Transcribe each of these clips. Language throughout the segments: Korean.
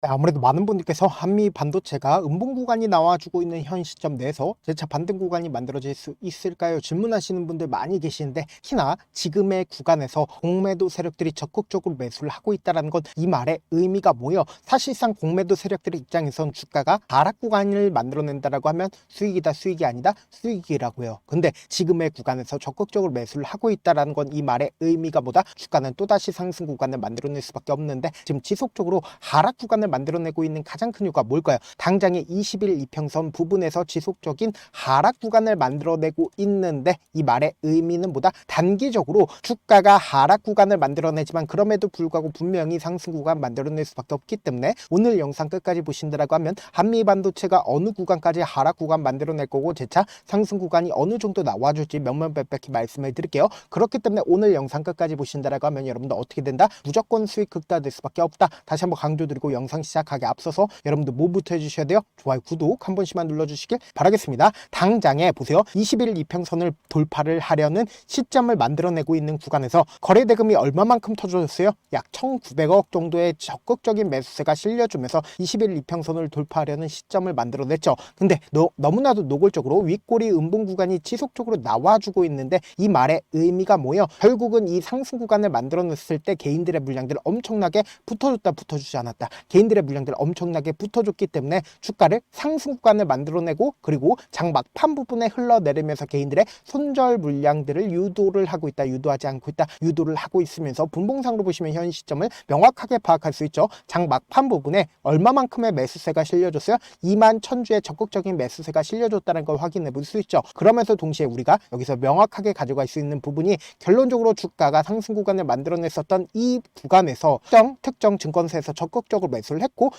네, 아무래도 많은 분들께서 한미 반도체가 음봉 구간이 나와주고 있는 현 시점 내에서 재차 반등 구간이 만들어질 수 있을까요? 질문하시는 분들 많이 계시는데, 특히나 지금의 구간에서 공매도 세력들이 적극적으로 매수를 하고 있다는 건 이 말의 의미가 뭐예요? 사실상 공매도 세력들의 입장에선 주가가 하락 구간을 만들어낸다라고 하면 수익이다, 수익이 아니다, 수익이라고요. 근데 지금의 구간에서 적극적으로 매수를 하고 있다는 건 이 말의 의미가 뭐다? 주가는 또다시 상승 구간을 만들어낼 수밖에 없는데, 지금 지속적으로 하락 구간을 만들어내고 있는 가장 큰 이유가 뭘까요? 당장의 20일 이평선 부분에서 지속적인 하락 구간을 만들어내고 있는데, 이 말의 의미는 뭐다? 단기적으로 주가가 하락 구간을 만들어내지만 그럼에도 불구하고 분명히 상승 구간 만들어낼 수밖에 없기 때문에 오늘 영상 끝까지 보신다라고 하면 한미 반도체가 어느 구간까지 하락 구간 만들어낼 거고 재차 상승 구간이 어느 정도 나와줄지 명명백백히 말씀을 드릴게요. 그렇기 때문에 오늘 영상 끝까지 보신다라고 하면 여러분들 어떻게 된다? 무조건 수익 극대화될 수밖에 없다. 다시 한번 강조드리고 영상 시작하기 앞서서 여러분들 뭐부터 해주셔야 돼요? 좋아요, 구독 한 번씩만 눌러주시길 바라겠습니다. 당장에 보세요. 21일 이평선을 돌파를 하려는 시점을 만들어내고 있는 구간에서 거래대금이 얼마만큼 터져줬어요? 약 1900억 정도의 적극적인 매수세가 실려주면서 21일 이평선을 돌파하려는 시점을 만들어냈죠. 근데 너무나도 노골적으로 윗꼬리 음봉 구간이 지속적으로 나와주고 있는데, 이 말의 의미가 뭐예요? 결국은 이 상승 구간을 만들어냈을 때 개인들의 물량들 엄청나게 붙어줬다, 붙어주지 않았다. 개인들의 물량들 엄청나게 붙어줬기 때문에 주가를 상승 구간을 만들어내고, 그리고 장 막판 부분에 흘러내리면서 개인들의 손절 물량들을 유도를 하고 있다, 유도하지 않고 있다, 유도를 하고 있으면서 분봉상으로 보시면 현 시점을 명확하게 파악할 수 있죠. 장 막판 부분에 얼마만큼의 매수세가 실려줬어요? 2만 1000주의 적극적인 매수세가 실려줬다는 걸 확인해 볼 수 있죠. 그러면서 동시에 우리가 여기서 명확하게 가져갈 수 있는 부분이, 결론적으로 주가가 상승 구간을 만들어냈었던 이 구간에서 특정 증권사에서 적극적으로 매수를 했고,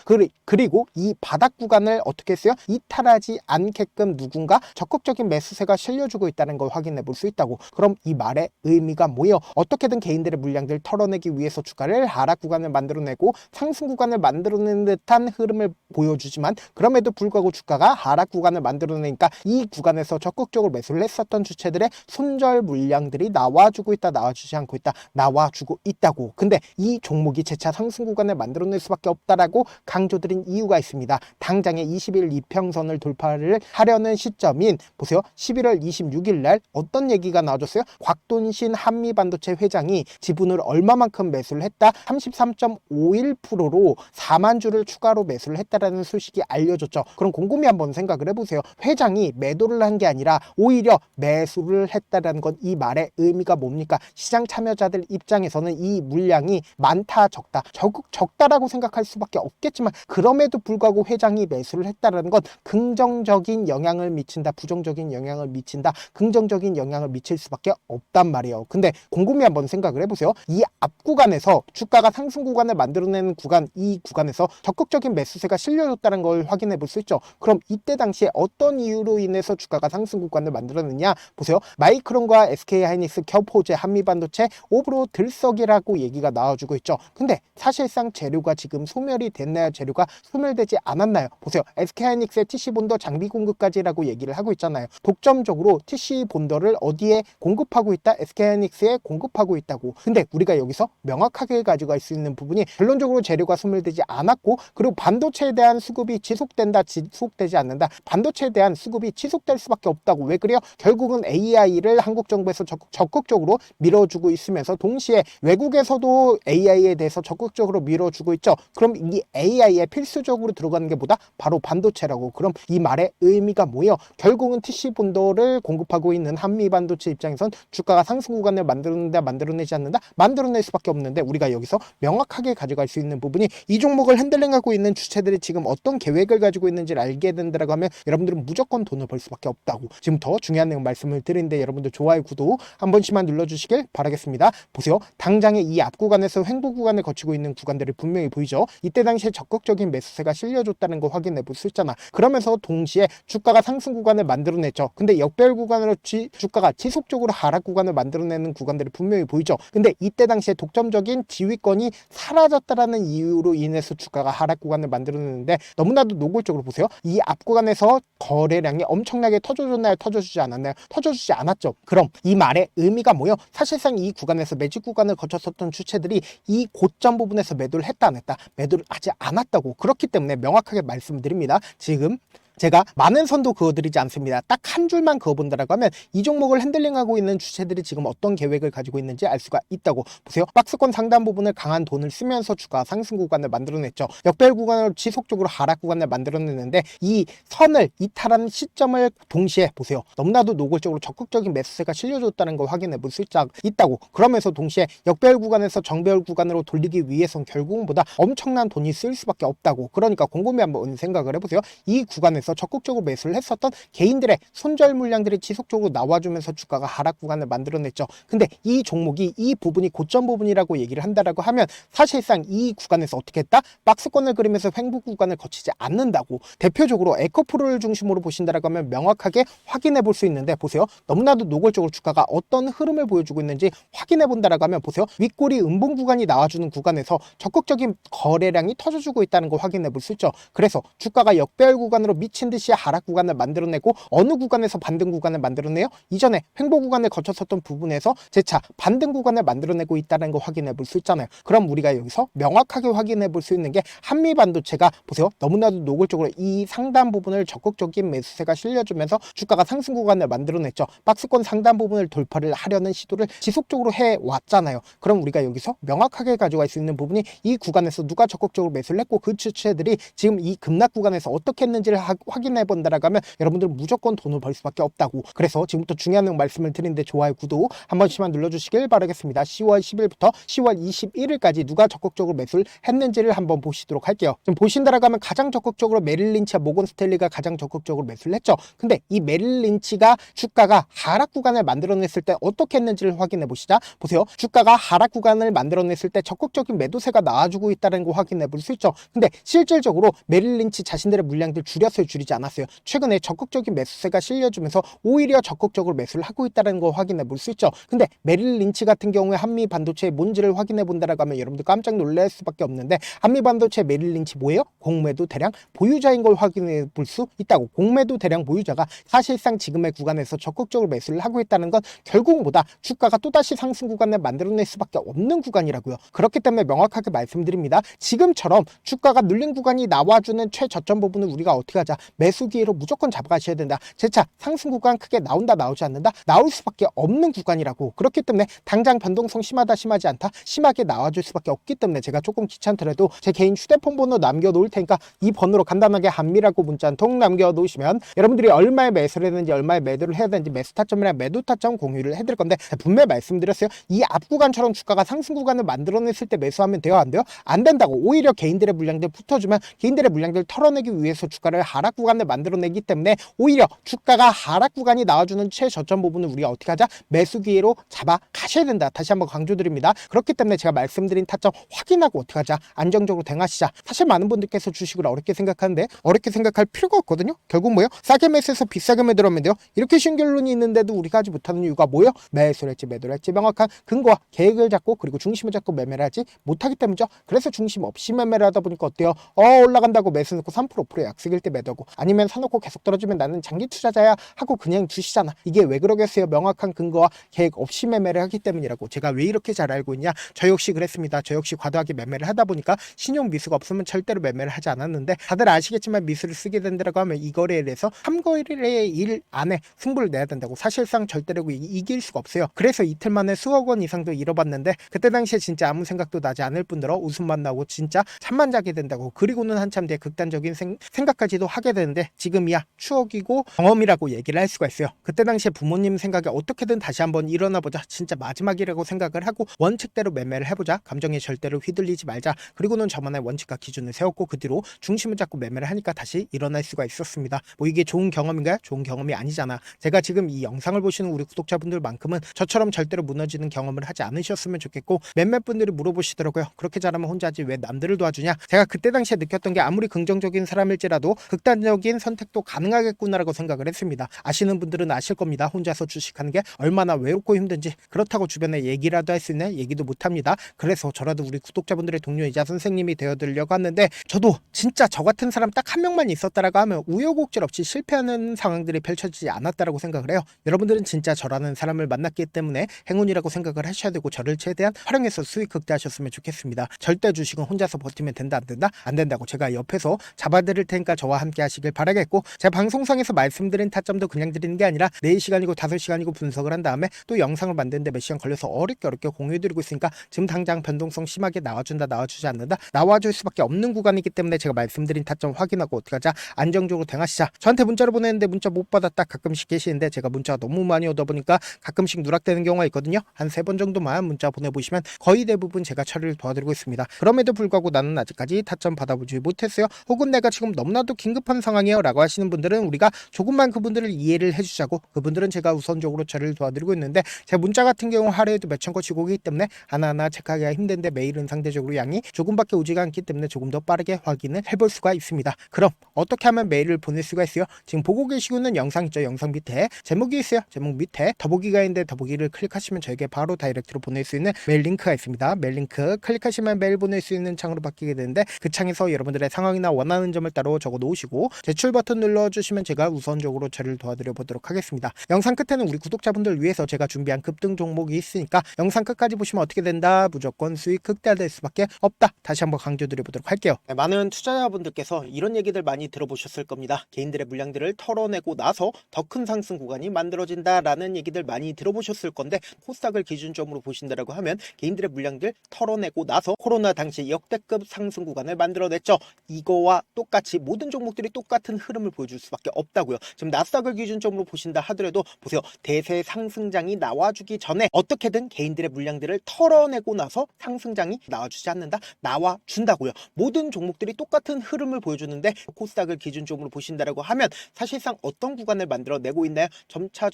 그리고 이 바닥 구간을 어떻게 했어요? 이탈하지 않게끔 누군가 적극적인 매수세가 실려주고 있다는 걸 확인해 볼 수 있다고. 그럼 이 말의 의미가 뭐예요? 어떻게든 개인들의 물량들 털어내기 위해서 주가를 하락 구간을 만들어내고 상승 구간을 만들어내는 듯한 흐름을 보여주지만, 그럼에도 불구하고 주가가 하락 구간을 만들어내니까 이 구간에서 적극적으로 매수를 했었던 주체들의 손절 물량들이 나와주고 있다, 나와주지 않고 있다, 나와주고 있다고. 근데 이 종목이 재차 상승 구간을 만들어낼 수밖에 없다라고 강조드린 이유가 있습니다. 당장의 20일 이평선을 돌파를 하려는 시점인, 보세요, 11월 26일 날 어떤 얘기가 나와줬어요? 곽돈신 한미반도체 회장이 지분을 얼마만큼 매수를 했다? 33.51%로 4만 주를 추가로 매수를 했다라는 소식이 알려졌죠. 그럼 곰곰이 한번 생각을 해보세요. 회장이 매도를 한 게 아니라 오히려 매수를 했다라는 건 이 말의 의미가 뭡니까? 시장 참여자들 입장에서는 이 물량이 많다, 적다, 적다라고 생각할 수밖에 없겠지만, 그럼에도 불구하고 회장이 매수를 했다라는 건 긍정적인 영향을 미친다, 부정적인 영향을 미친다, 긍정적인 영향을 미칠 수밖에 없단 말이에요. 근데 곰곰이 한번 생각을 해보세요. 이 앞 구간에서 주가가 상승 구간을 만들어내는 구간, 이 구간에서 적극적인 매수세가 실려졌다는 걸 확인해 볼 수 있죠. 그럼 이때 당시에 어떤 이유로 인해서 주가가 상승 구간을 만들어냈냐? 보세요. 마이크론과 SK하이닉스, 켜포제, 한미반도체, 오브로 들썩이라고 얘기가 나와주고 있죠. 근데 사실상 재료가 지금 소멸이 됐나요? 재료가 소멸되지 않았나요? 보세요. SK하이닉스의 TC 본더 장비 공급까지라고 얘기를 하고 있잖아요. 독점적으로 TC 본더를 어디에 공급하고 있다? SK하이닉스에 공급하고 있다고. 근데 우리가 여기서 명확하게 가져갈 수 있는 부분이, 결론적으로 재료가 소멸되지 않았고, 그리고 반도체에 대한 수급이 지속된다, 지속되지 않는다. 반도체에 대한 수급이 지속될 수밖에 없다고. 왜 그래요? 결국은 AI를 한국 정부에서 적극적으로 밀어주고 있으면서 동시에 외국에서도 AI에 대해서 적극적으로 밀어주고 있죠. 그럼 이 AI에 필수적으로 들어가는 게 뭐다? 바로 반도체라고. 그럼 이 말의 의미가 뭐예요? 결국은 TC 본더를 공급하고 있는 한미 반도체 입장에선 주가가 상승 구간을 만들어낸다, 만들어내지 않는다? 만들어낼 수밖에 없는데, 우리가 여기서 명확하게 가져갈 수 있는 부분이, 이 종목을 핸들링하고 있는 주체들이 지금 어떤 계획을 가지고 있는지를 알게 된다고 하면 여러분들은 무조건 돈을 벌 수밖에 없다고. 지금 더 중요한 내용 말씀을 드리는데, 여러분들 좋아요, 구독 한 번씩만 눌러주시길 바라겠습니다. 보세요. 당장의 이 앞 구간에서 횡보 구간을 거치고 있는 구간들이 분명히 보이죠. 이때 당시에 적극적인 매수세가 실려줬다는 거 확인해 볼 수 있잖아. 그러면서 동시에 주가가 상승 구간을 만들어냈죠. 근데 역별 구간으로 주가가 지속적으로 하락 구간을 만들어내는 구간들이 분명히 보이죠. 근데 이때 당시에 독점적인 지휘권이 사라졌다라는 이유로 인해서 주가가 하락 구간을 만들어내는데, 너무나도 노골적으로 보세요. 이 앞 구간에서 거래량이 엄청나게 터져줬나요? 터져주지 않았나요? 터져주지 않았죠. 그럼 이 말의 의미가 뭐예요? 사실상 이 구간에서 매직 구간을 거쳤었던 주체들이 이 고점 부분에서 매도를 했다, 안 했다? 매도를 하지 않았다고, 그렇기 때문에 명확하게 말씀드립니다. 지금 제가 많은 선도 그어드리지 않습니다. 딱 한 줄만 그어본다라고 하면 이 종목을 핸들링하고 있는 주체들이 지금 어떤 계획을 가지고 있는지 알 수가 있다고. 보세요. 박스권 상단 부분을 강한 돈을 쓰면서 주가 상승 구간을 만들어냈죠. 역배열 구간으로 지속적으로 하락 구간을 만들어냈는데 이 선을 이탈하는 시점을 동시에 보세요. 너무나도 노골적으로 적극적인 매수세가 실려줬다는 걸 확인해 볼 수 있다고. 그러면서 동시에 역배열 구간에서 정배열 구간으로 돌리기 위해선 결국은 보다 엄청난 돈이 쓸 수밖에 없다고. 그러니까 곰곰이 한번 생각을 해보세요. 이 구간에서 적극적으로 매수를 했었던 개인들의 손절 물량들이 지속적으로 나와주면서 주가가 하락 구간을 만들어냈죠. 근데 이 종목이 이 부분이 고점 부분이라고 얘기를 한다라고 하면 사실상 이 구간에서 어떻게 했다? 박스권을 그리면서 횡보 구간을 거치지 않는다고. 대표적으로 에코프로를 중심으로 보신다라고 하면 명확하게 확인해 볼 수 있는데, 보세요. 너무나도 노골적으로 주가가 어떤 흐름을 보여주고 있는지 확인해 본다라고 하면 보세요. 윗꼬리 음봉 구간이 나와주는 구간에서 적극적인 거래량이 터져주고 있다는 거 확인해 볼 수 있죠. 그래서 주가가 역배열 구간으로 미친 듯이 하락 구간을 만들어내고 어느 구간에서 반등 구간을 만들어내요? 이전에 횡보 구간을 거쳤었던 부분에서 재차 반등 구간을 만들어내고 있다는 거 확인해 볼 수 있잖아요. 그럼 우리가 여기서 명확하게 확인해 볼 수 있는 게 한미반도체가 보세요. 너무나도 노골적으로 이 상단 부분을 적극적인 매수세가 실려주면서 주가가 상승 구간을 만들어냈죠. 박스권 상단 부분을 돌파를 하려는 시도를 지속적으로 해왔잖아요. 그럼 우리가 여기서 명확하게 가져갈 수 있는 부분이 이 구간에서 누가 적극적으로 매수를 했고 그 주체들이 지금 이 급락 구간에서 어떻게 했는지를 확인해 본다라고 하면 여러분들 무조건 돈을 벌 수밖에 없다고. 그래서 지금부터 중요한 말씀을 드리는데 좋아요, 구독 한 번씩만 눌러주시길 바라겠습니다. 10월 10일부터 10월 21일까지 누가 적극적으로 매수를 했는지를 한번 보시도록 할게요. 지금 보신다라고 하면 가장 적극적으로 메릴 린치와 모건 스탠리가 가장 적극적으로 매수를 했죠. 근데 이 메릴 린치가 주가가 하락 구간을 만들어냈을 때 어떻게 했는지를 확인해 보시자. 보세요. 주가가 하락 구간을 만들어냈을 때 적극적인 매도세가 나와주고 있다는 거 확인해 볼 수 있죠. 근데 실질적으로 메릴 린치 자신들의 물량들 줄였어요, 줄이지 않았어요? 최근에 적극적인 매수세가 실려주면서 오히려 적극적으로 매수를 하고 있다는 거 확인해 볼 수 있죠. 근데 메릴 린치 같은 경우에 한미 반도체의 뭔지를 확인해 본다라고 하면 여러분들 깜짝 놀랄 수밖에 없는데, 한미 반도체 메릴 린치 뭐예요? 공매도 대량 보유자인 걸 확인해 볼 수 있다고. 공매도 대량 보유자가 사실상 지금의 구간에서 적극적으로 매수를 하고 있다는 건 결국보다 주가가 또다시 상승 구간을 만들어낼 수밖에 없는 구간이라고요. 그렇기 때문에 명확하게 말씀드립니다. 지금처럼 주가가 눌린 구간이 나와주는 최저점 부분을 우리가 어떻게 하자? 매수 기회로 무조건 잡아가셔야 된다. 재차 상승 구간 크게 나온다, 나오지 않는다? 나올 수밖에 없는 구간이라고. 그렇기 때문에 당장 변동성 심하다, 심하지 않다? 심하게 나와줄 수밖에 없기 때문에 제가 조금 귀찮더라도 제 개인 휴대폰 번호 남겨놓을 테니까 이 번호로 간단하게 한미라고 문자 한 통 남겨놓으시면 여러분들이 얼마에 매수를 했는지, 얼마에 매도를 해야 되는지, 매수 타점이랑 매도 타점 공유를 해드릴 건데, 분명히 말씀드렸어요. 이 앞 구간처럼 주가가 상승 구간을 만들어냈을 때 매수하면 돼요, 안 돼요? 안 된다고. 오히려 개인들의 물량들 붙어주면 개인들의 물량들 털어내기 위해서 주가를 하락 구간을 만들어내기 때문에 오히려 주가가 하락 구간이 나와주는 최저점 부분을 우리가 어떻게 하자? 매수 기회로 잡아 가셔야 된다. 다시 한번 강조드립니다. 그렇기 때문에 제가 말씀드린 타점 확인하고 어떻게 하자? 안정적으로 대응하시자. 사실 많은 분들께서 주식을 어렵게 생각하는데 어렵게 생각할 필요가 없거든요. 결국 뭐예요? 싸게 매수해서 비싸게 매도하면 돼요. 이렇게 쉬운 결론이 있는데도 우리가 하지 못하는 이유가 뭐예요? 매수를 할지 매도를 할지 명확한 근거와 계획을 잡고 그리고 중심을 잡고 매매를 하지 못하기 때문이죠. 그래서 중심 없이 매매를 하다 보니까 어때요? 올라간다고 매수 넣고 3% 5% 약속일 때 매도하고, 아니면 사놓고 계속 떨어지면 나는 장기 투자자야 하고 그냥 두시잖아. 이게 왜 그러겠어요? 명확한 근거와 계획 없이 매매를 하기 때문이라고. 제가 왜 이렇게 잘 알고 있냐? 저 역시 그랬습니다. 저 역시 과도하게 매매를 하다 보니까 신용 미수가 없으면 절대로 매매를 하지 않았는데, 다들 아시겠지만 미수를 쓰게 된다고 하면 이 거래에 대해서 3거래의 일 안에 승부를 내야 된다고. 사실상 절대로 이길 수가 없어요. 그래서 이틀 만에 수억 원 이상도 잃어봤는데, 그때 당시에 진짜 아무 생각도 나지 않을 뿐더러 웃음만 나고 진짜 잠만 자게 된다고. 그리고는 한참 뒤에 극단적인 생각까지도 하게 되는데, 지금이야 추억이고 경험이라고 얘기를 할 수가 있어요. 그때 당시에 부모님 생각에 어떻게든 다시 한번 일어나보자, 진짜 마지막이라고 생각을 하고 원칙대로 매매를 해보자, 감정에 절대로 휘둘리지 말자, 그리고는 저만의 원칙과 기준을 세웠고 그 뒤로 중심을 잡고 매매를 하니까 다시 일어날 수가 있었습니다. 뭐 이게 좋은 경험인가요? 좋은 경험이 아니잖아. 제가 지금 이 영상을 보시는 우리 구독자분들만큼은 저처럼 절대로 무너지는 경험을 하지 않으셨으면 좋겠고, 몇몇 분들이 물어보시더라고요. 그렇게 잘하면 혼자 하지 왜 남들을 도와주냐? 제가 그때 당시에 느꼈던 게, 아무리 긍정적인 사람일지라도 극단적 순간적인 선택도 가능하겠구나라고 생각을 했습니다. 아시는 분들은 아실 겁니다. 혼자서 주식하는 게 얼마나 외롭고 힘든지. 그렇다고 주변에 얘기라도 할 수 있는 얘기도 못합니다. 그래서 저라도 우리 구독자분들의 동료이자 선생님이 되어드리려고 하는데, 저도 진짜 저 같은 사람 딱 한 명만 있었다라고 하면 우여곡절 없이 실패하는 상황들이 펼쳐지지 않았다라고 생각을 해요. 여러분들은 진짜 저라는 사람을 만났기 때문에 행운이라고 생각을 하셔야 되고, 저를 최대한 활용해서 수익 극대화하셨으면 좋겠습니다. 절대 주식은 혼자서 버티면 된다 안 된다? 안 된다고 제가 옆에서 잡아드릴 테니까 저와 함께 하시길 바라겠고, 제 방송상에서 말씀드린 타점도 그냥 드리는 게 아니라 4시간이고 5시간이고 분석을 한 다음에 또 영상을 만드는데 몇 시간 걸려서 어렵게 공유해드리고 있으니까 지금 당장 변동성 심하게 나와준다 나와주지 않는다, 나와줄 수밖에 없는 구간이기 때문에 제가 말씀드린 타점 확인하고 어떻게 하자, 안정적으로 대응하시자. 저한테 문자를 보내는데 문자 못 받았다 가끔씩 계시는데, 제가 문자가 너무 많이 오다 보니까 가끔씩 누락되는 경우가 있거든요. 한 3번 정도만 문자 보내보시면 거의 대부분 제가 처리를 도와드리고 있습니다. 그럼에도 불구하고 나는 아직까지 타점 받아보지 못했어요, 혹은 내가 지금 너무나도 긴급한 상황이에요 라고 하시는 분들은 우리가 조금만 그분들을 이해를 해주자고, 그분들은 제가 우선적으로 처리를 도와드리고 있는데, 제 문자 같은 경우 하루에도 몇천 건씩 오기 때문에 하나하나 체크하기가 힘든데, 메일은 상대적으로 양이 조금밖에 오지가 않기 때문에 조금 더 빠르게 확인을 해볼 수가 있습니다. 그럼 어떻게 하면 메일을 보낼 수가 있어요? 지금 보고 계시고 있는 영상 있죠? 영상 밑에 제목이 있어요. 제목 밑에 더보기가 있는데 더보기를 클릭하시면 저에게 바로 다이렉트로 보낼 수 있는 메일 링크가 있습니다. 메일 링크 클릭하시면 메일 보낼 수 있는 창으로 바뀌게 되는데, 그 창에서 여러분들의 상황이나 원하는 점을 따로 적어 놓으시고 제출 버튼 눌러주시면 제가 우선적으로 처리를 도와드려 보도록 하겠습니다. 영상 끝에는 우리 구독자분들 위해서 제가 준비한 급등 종목이 있으니까 영상 끝까지 보시면 어떻게 된다, 무조건 수익 극대화될 수밖에 없다, 다시 한번 강조드려 보도록 할게요. 네, 많은 투자자분들께서 이런 얘기들 많이 들어보셨을 겁니다. 개인들의 물량들을 털어내고 나서 더 큰 상승 구간이 만들어진다라는 얘기들 많이 들어보셨을 건데, 코스닥을 기준점으로 보신다라고 하면 개인들의 물량들 털어내고 나서 코로나 당시 역대급 상승 구간을 만들어냈죠. 이거와 똑같이 모든 종목들이 똑같은 흐름을 보여줄 수밖에 없다고요. 지금 나스닥을 기준점으로 보신다 하더라도 보세요. 대세 상승장이 나와주기 전에 어떻게든 개인들의 물량들을 털어내고 나서 상승장이 나와주지 않는다, 나와준다고요. 모든 종목들이 똑같은 흐름을 보여주는데, 코스닥을 기준점으로 보신다라고 하면 사실상 어떤 구간을 만들어내고 있나요? 점차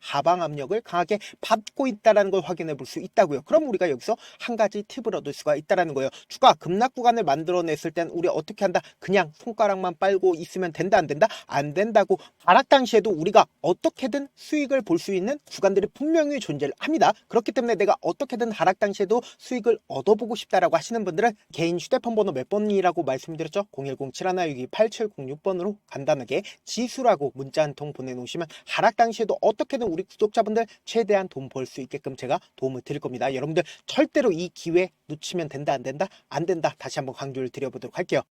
하방 압력을 강하게 받고 있다는 걸 확인해 볼 수 있다고요. 그럼 우리가 여기서 한 가지 팁을 얻을 수가 있다는 거예요. 주가 급락 구간을 만들어냈을 땐 우리 어떻게 한다? 그냥 손가락만 빨고 있으면 된다 안 된다? 안 된다고. 하락 당시에도 우리가 어떻게든 수익을 볼 수 있는 구간들이 분명히 존재를 합니다. 그렇기 때문에 내가 어떻게든 하락 당시에도 수익을 얻어보고 싶다라고 하시는 분들은 개인 휴대폰 번호 몇 번이라고 말씀드렸죠? 010-7162-8706번으로 간단하게 지수라고 문자 한 통 보내놓으시면 하락 당시에도 어떻게든 우리 구독자분들 최대한 돈 벌 수 있게끔 제가 도움을 드릴 겁니다. 여러분들 절대로 이 기회 놓치면 된다 안 된다? 안 된다. 다시 한번 강조를 드려보도록 할게요.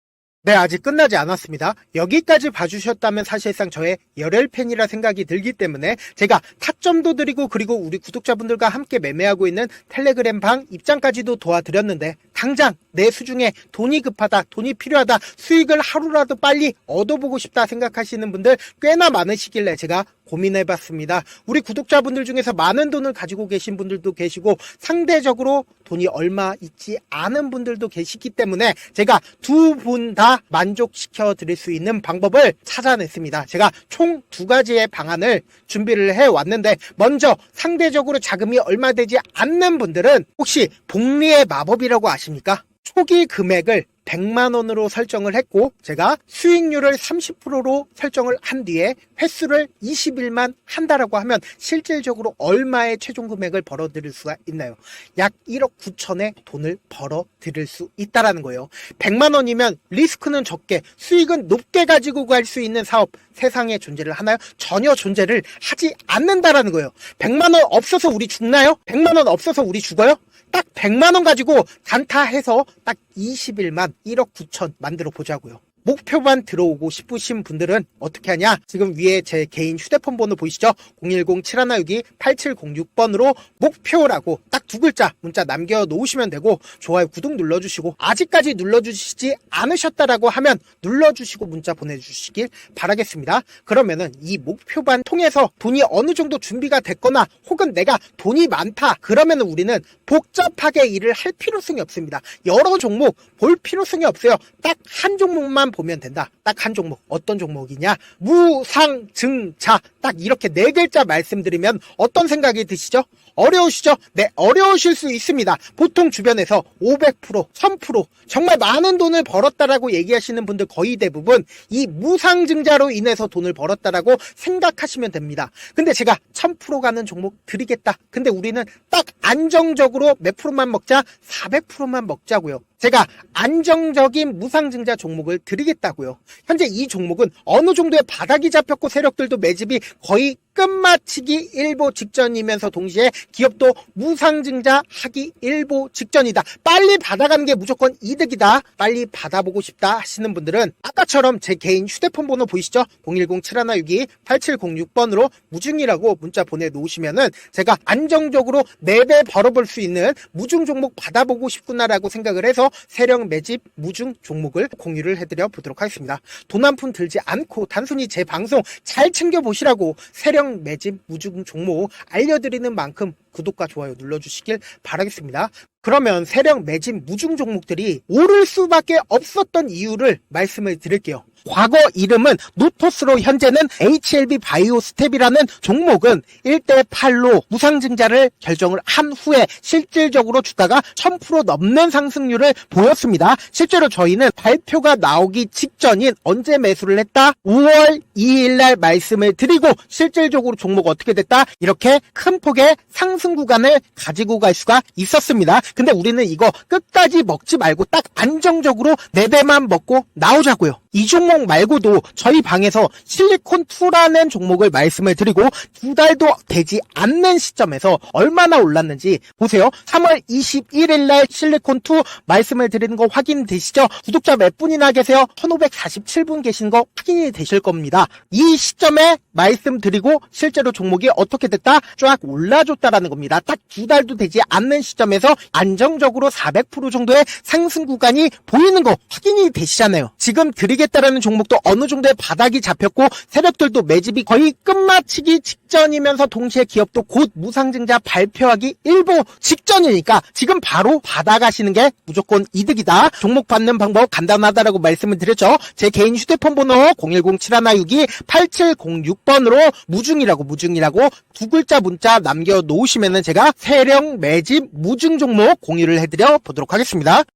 네, 아직 끝나지 않았습니다. 여기까지 봐주셨다면 사실상 저의 열혈 팬이라 생각이 들기 때문에 제가 타점도 드리고, 그리고 우리 구독자분들과 함께 매매하고 있는 텔레그램 방 입장까지도 도와드렸는데, 당장 내 수중에 돈이 급하다, 돈이 필요하다, 수익을 하루라도 빨리 얻어보고 싶다 생각하시는 분들 꽤나 많으시길래 제가 고민해봤습니다. 우리 구독자분들 중에서 많은 돈을 가지고 계신 분들도 계시고, 상대적으로 돈이 얼마 있지 않은 분들도 계시기 때문에 제가 두 분 다 만족시켜 드릴 수 있는 방법을 찾아냈습니다. 제가 총 2가지의 방안을 준비를 해왔는데, 먼저 상대적으로 자금이 얼마 되지 않는 분들은 혹시 복리의 마법이라고 아십니까? 초기 금액을 100만원으로 설정을 했고, 제가 수익률을 30%로 설정을 한 뒤에 횟수를 20일만 한다라고 하면 실질적으로 얼마의 최종 금액을 벌어들일 수가 있나요? 약 1억 9천의 돈을 벌어들일 수 있다라는 거예요. 100만원이면 리스크는 적게 수익은 높게 가지고 갈 수 있는 사업, 세상에 존재를 하나요? 전혀 존재를 하지 않는다라는 거예요. 100만원 없어서 우리 죽나요? 100만원 없어서 우리 죽어요? 딱 100만원 가지고 단타해서 딱 20일만 1억 9천 만들어 보자고요. 목표만 들어오고 싶으신 분들은 어떻게 하냐? 지금 위에 제 개인 휴대폰 번호 보이시죠? 010-7162-8706번으로 목표라고 딱 2글자 문자 남겨놓으시면 되고, 좋아요, 구독 눌러주시고, 아직까지 눌러주시지 않으셨다라고 하면 눌러주시고 문자 보내주시길 바라겠습니다. 그러면은 이 목표반 통해서 돈이 어느 정도 준비가 됐거나, 혹은 내가 돈이 많다 그러면은 우리는 복잡하게 일을 할 필요성이 없습니다. 여러 종목 볼 필요성이 없어요. 딱 한 종목만 보면 된다. 딱 한 종목. 어떤 종목이냐? 무상증자. 딱 이렇게 4글자 말씀드리면 어떤 생각이 드시죠? 어려우시죠? 네, 어려우실 수 있습니다. 보통 주변에서 500%, 1000% 정말 많은 돈을 벌었다라고 얘기하시는 분들 거의 대부분 이 무상증자로 인해서 돈을 벌었다라고 생각하시면 됩니다. 근데 제가 1000% 가는 종목 드리겠다. 근데 우리는 딱 안정적으로 몇 프로만 먹자? 400%만 먹자고요. 제가 안정적인 무상증자 종목을 드리겠다고요. 현재 이 종목은 어느 정도의 바닥이 잡혔고 세력들도 매집이 거의 끝마치기 일보 직전이면서 동시에 기업도 무상증자 하기 일보 직전이다. 빨리 받아가는 게 무조건 이득이다. 빨리 받아보고 싶다 하시는 분들은 아까처럼 제 개인 휴대폰 번호 보이시죠? 010-7162-8706번으로 무중이라고 문자 보내놓으시면은 제가 안정적으로 4배 벌어볼 수 있는 무중 종목 받아보고 싶구나라고 생각을 해서 세력 매집 무중 종목을 공유를 해드려 보도록 하겠습니다. 돈 한 푼 들지 않고 단순히 제 방송 잘 챙겨보시라고 세력 매집 무중 종목 알려드리는 만큼 구독과 좋아요 눌러주시길 바라겠습니다. 그러면 세력 매집 무중 종목들이 오를 수밖에 없었던 이유를 말씀을 드릴게요. 과거 이름은 노토스로 현재는 HLB 바이오스텝이라는 종목은 1대8로 무상증자를 결정을 한 후에 실질적으로 주가가 1000% 넘는 상승률을 보였습니다. 실제로 저희는 발표가 나오기 직전인 언제 매수를 했다? 5월 2일 날 말씀을 드리고 실질적으로 종목 어떻게 됐다? 이렇게 큰 폭의 상승 구간을 가지고 갈 수가 있었습니다. 근데 우리는 이거 끝까지 먹지 말고 딱 안정적으로 4배만 먹고 나오자고요. 이 종목 말고도 저희 방에서 실리콘2라는 종목을 말씀을 드리고 2달도 되지 않는 시점에서 얼마나 올랐는지 보세요. 3월 21일 날 실리콘2 말씀을 드리는 거 확인되시죠? 구독자 몇 분이나 계세요? 1547분 계신 거 확인이 되실 겁니다. 이 시점에 말씀드리고 실제로 종목이 어떻게 됐다? 쫙 올라줬다라는 겁니다. 딱 2달도 되지 않는 시점에서 안정적으로 400% 정도의 상승 구간이 보이는 거 확인이 되시잖아요. 지금 드리겠다라는 종목도 어느 정도의 바닥이 잡혔고 세력들도 매집이 거의 끝마치기 직전이면서 동시에 기업도 곧 무상증자 발표하기 일보 직전이니까 지금 바로 받아가시는 게 무조건 이득이다. 종목 받는 방법 간단하다라고 말씀을 드렸죠. 제 개인 휴대폰 번호 010-7162-8706번으로 무중이라고 2글자 문자 남겨놓으시면은 제가 세력 매집 무중 종목 공유를 해드려 보도록 하겠습니다.